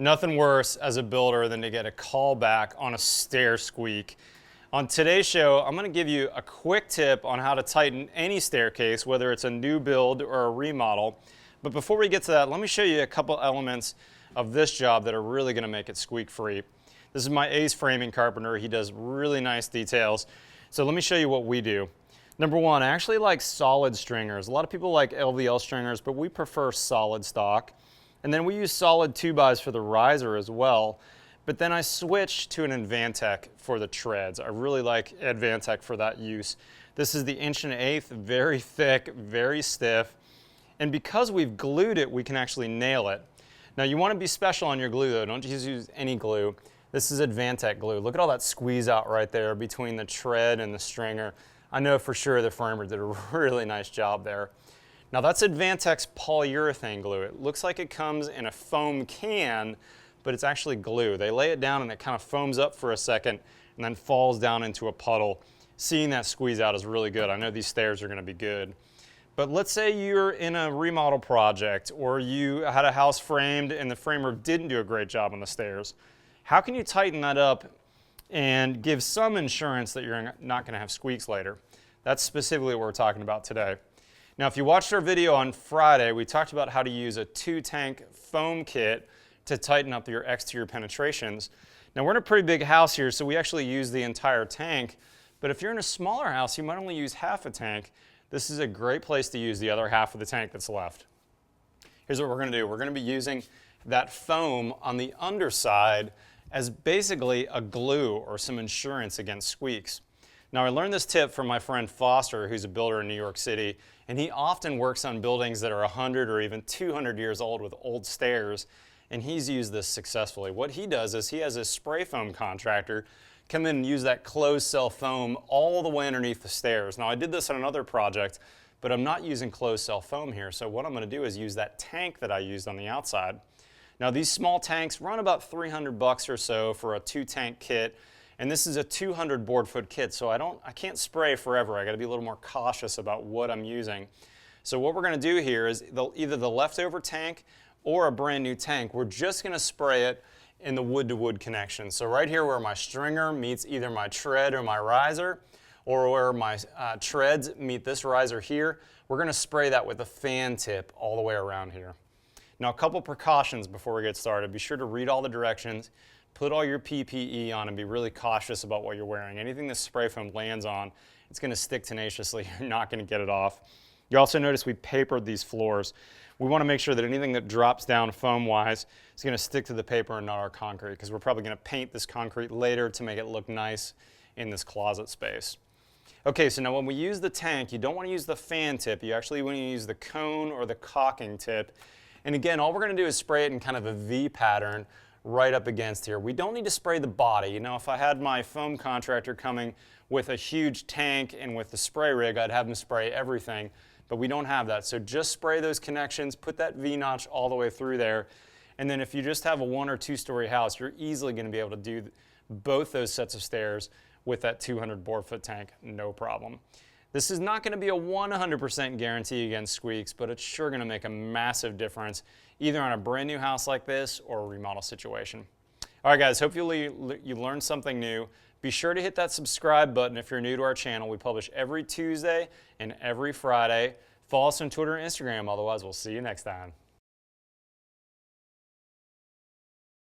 Nothing worse as a builder than to get a call back on a stair squeak. On today's show, I'm going to give you a quick tip on how to tighten any staircase, whether it's a new build or a remodel. But before we get to that, let me show you a couple elements of this job that are really going to make it squeak free. This is my ace framing carpenter. He does really nice details. So let me show you what we do. Number one, I actually like solid stringers. A lot of people like LVL stringers, but we prefer solid stock. And then we use solid 2x for the riser as well. But then I switched to an Advantech for the treads. I really like Advantech for that use. This is the 1/8", very thick, very stiff. And because we've glued it, we can actually nail it. Now you want to be special on your glue though. Don't just use any glue. This is Advantech glue. Look at all that squeeze out right there between the tread and the stringer. I know for sure the framer did a really nice job there. Now that's Advantech's polyurethane glue. It looks like it comes in a foam can, but it's actually glue. They lay it down and it kind of foams up for a second and then falls down into a puddle. Seeing that squeeze out is really good. I know these stairs are going to be good. But let's say you're in a remodel project or you had a house framed and the framer didn't do a great job on the stairs. How can you tighten that up and give some insurance that you're not going to have squeaks later? That's specifically what we're talking about today. Now, if you watched our video on Friday, we talked about how to use a 2-tank foam kit to tighten up your exterior penetrations. Now, we're in a pretty big house here, so we actually use the entire tank. But if you're in a smaller house, you might only use half a tank. This is a great place to use the other half of the tank that's left. Here's what we're going to do. We're going to be using that foam on the underside as basically a glue or some insurance against squeaks. Now, I learned this tip from my friend Foster, who's a builder in New York City, and he often works on buildings that are 100 or even 200 years old with old stairs, and he's used this successfully. What he does is he has a spray foam contractor come in and use that closed cell foam all the way underneath the stairs. Now, I did this on another project, but I'm not using closed cell foam here, so what I'm going to do is use that tank that I used on the outside. Now, these small tanks run about $300 or so for a 2-tank kit. And this is a 200 board foot kit, so I can't spray forever. I got to be a little more cautious about what I'm using. So what we're going to do here is either the leftover tank or a brand new tank. We're just going to spray it in the wood-to-wood connection. So right here where my stringer meets either my tread or my riser, or where my treads meet this riser here, we're going to spray that with a fan tip all the way around here. Now, a couple precautions before we get started. Be sure to read all the directions. Put all your PPE on and be really cautious about what you're wearing. Anything this spray foam lands on, it's going to stick tenaciously. You're not going to get it off. You also notice we papered these floors. We want to make sure that anything that drops down foam-wise is going to stick to the paper and not our concrete, because we're probably going to paint this concrete later to make it look nice in this closet space. Okay, so now when we use the tank, you don't want to use the fan tip. You actually want to use the cone or the caulking tip. And again, all we're going to do is spray it in kind of a V pattern right up against here. We don't need to spray the body. You know, if I had my foam contractor coming with a huge tank and with the spray rig, I'd have them spray everything, but we don't have that. So just spray those connections, put that V-notch all the way through there, and then if you just have a 1 or 2 story house, you're easily going to be able to do both those sets of stairs with that 200 board foot tank, no problem. This is not going to be a 100% guarantee against squeaks, but it's sure going to make a massive difference either on a brand new house like this or a remodel situation. All right, guys, hopefully you learned something new. Be sure to hit that subscribe button if you're new to our channel. We publish every Tuesday and every Friday. Follow us on Twitter and Instagram. Otherwise, we'll see you next time.